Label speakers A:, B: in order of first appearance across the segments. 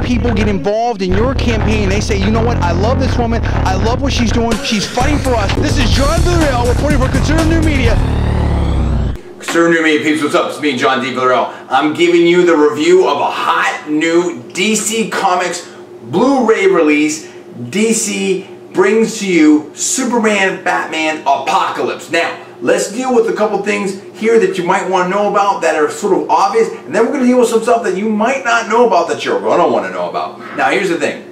A: people get involved in your campaign. They say, you know what, I love this woman, I love what she's doing, she's fighting for us. This is John Villarreal reporting for Conservative New Media.
B: Conservative New Media peeps, what's up? It's me, John D. Villarreal. I'm giving you the review of a hot new DC Comics Blu-ray release. DC brings to you Superman, Batman, Apocalypse. Now, let's deal with a couple things here that you might want to know about that are sort of obvious, and then we're going to deal with some stuff that you might not know about that you're going to want to know about. Now, here's the thing.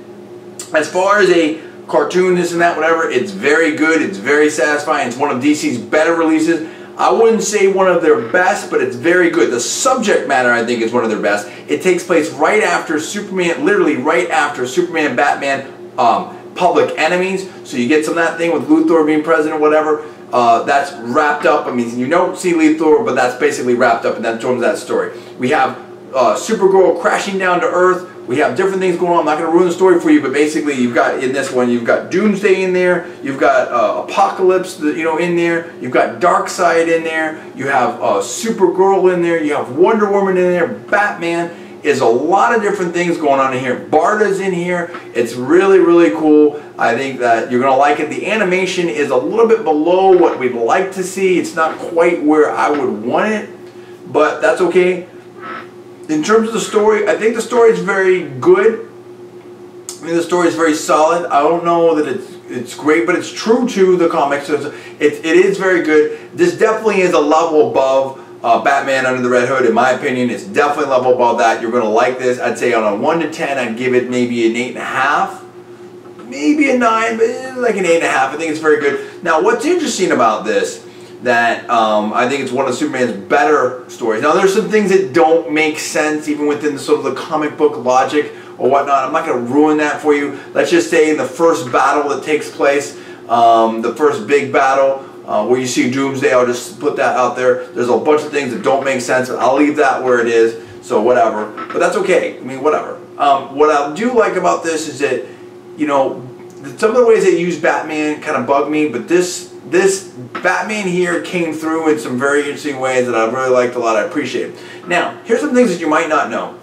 B: As far as a cartoon, this and that, whatever, it's very good, it's very satisfying, it's one of DC's better releases. I wouldn't say one of their best, but it's very good. The subject matter, I think, is one of their best. It takes place right after Superman, literally right after Superman and Batman Public Enemies. So you get some of that thing with Luthor being president or whatever. That's wrapped up. I mean, you don't see Luthor, but that's basically wrapped up in that terms of that story. We have Supergirl crashing down to Earth. We have different things going on. I'm not going to ruin the story for you, but basically you've got, in this one, you've got Doomsday in there, you've got Apocalypse, in there, you've got Darkseid in there, you have Supergirl in there, you have Wonder Woman in there, Batman. Is a lot of different things going on in here. Barda's in here. It's really, really cool. I think that you're going to like it. The animation is a little bit below what we'd like to see. It's not quite where I would want it, but that's okay. In terms of the story, I think the story is very good. I think the story is very solid. I don't know that it's great, but it's true to the comics. It is very good. This definitely is a level above Batman Under the Red Hood. In my opinion, it's definitely a level above that. You're going to like this. I'd say on a 1 to 10, I'd give it maybe an 8.5, maybe a 9, but like an 8.5. I think it's very good. Now, what's interesting about this, that I think it's one of Superman's better stories. Now, there's some things that don't make sense even within sort of the comic book logic or whatnot. I'm not going to ruin that for you. Let's just say in the first battle that takes place, the first big battle, where you see Doomsday, I'll just put that out there. There's a bunch of things that don't make sense. I'll leave that where it is, so whatever. But that's okay. I mean, whatever. What I do like about this is that, some of the ways they use Batman kind of bug me, but this Batman here came through in some very interesting ways that I really liked a lot. I appreciate it. Now, here's some things that you might not know.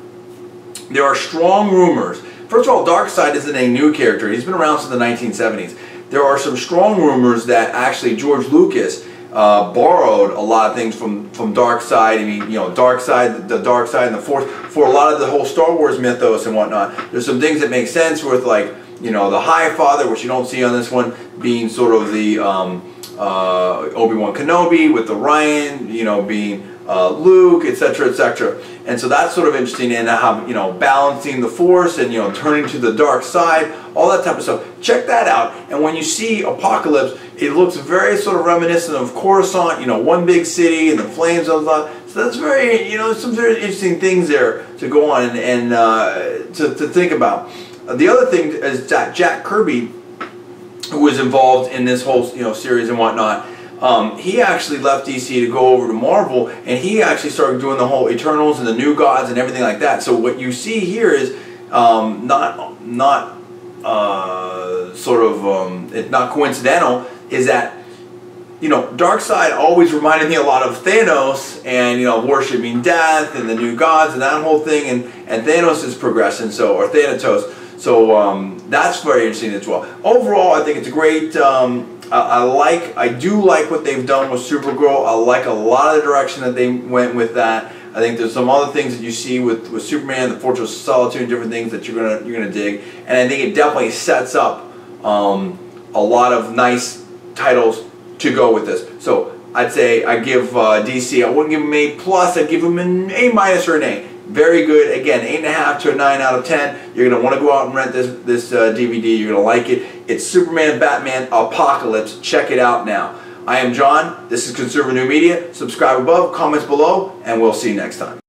B: There are strong rumors. First of all, Darkseid isn't a new character. He's been around since the 1970s. There are some strong rumors that actually George Lucas borrowed a lot of things from Darkseid. I mean, Darkseid, the dark side, and the Force, for a lot of the whole Star Wars mythos and whatnot. There's some things that make sense with, like, the High Father, which you don't see on this one, being sort of the Obi-Wan Kenobi, with the Ryan, being Luke, etc., etc. And so that's sort of interesting, and how, balancing the Force and, turning to the dark side, all that type of stuff. Check that out. And when you see Apocalypse, it looks very sort of reminiscent of Coruscant, one big city and the flames and all that. So that's very, some very interesting things there to go on and to think about. The other thing is that Jack Kirby, who was involved in this whole series and whatnot, he actually left DC to go over to Marvel, and he actually started doing the whole Eternals and the New Gods and everything like that. So what you see here is not it's not coincidental, is that Darkseid always reminded me a lot of Thanos, and worshiping death and the New Gods and that whole thing, and Thanos' progression, or Thanatos. So that's very interesting as well. Overall, I think it's a great. I do like what they've done with Supergirl. I like a lot of the direction that they went with that. I think there's some other things that you see with Superman, the Fortress of Solitude, and different things that you're gonna dig. And I think it definitely sets up a lot of nice titles to go with this. So I'd say I give DC. I wouldn't give them an A+. I'd give them an A- or an A. Very good. Again, 8.5 to a 9 out of 10. You're going to want to go out and rent this DVD. You're going to like it. It's Superman, Batman, Apocalypse. Check it out now. I am John. This is Conservative New Media. Subscribe above, comments below, and we'll see you next time.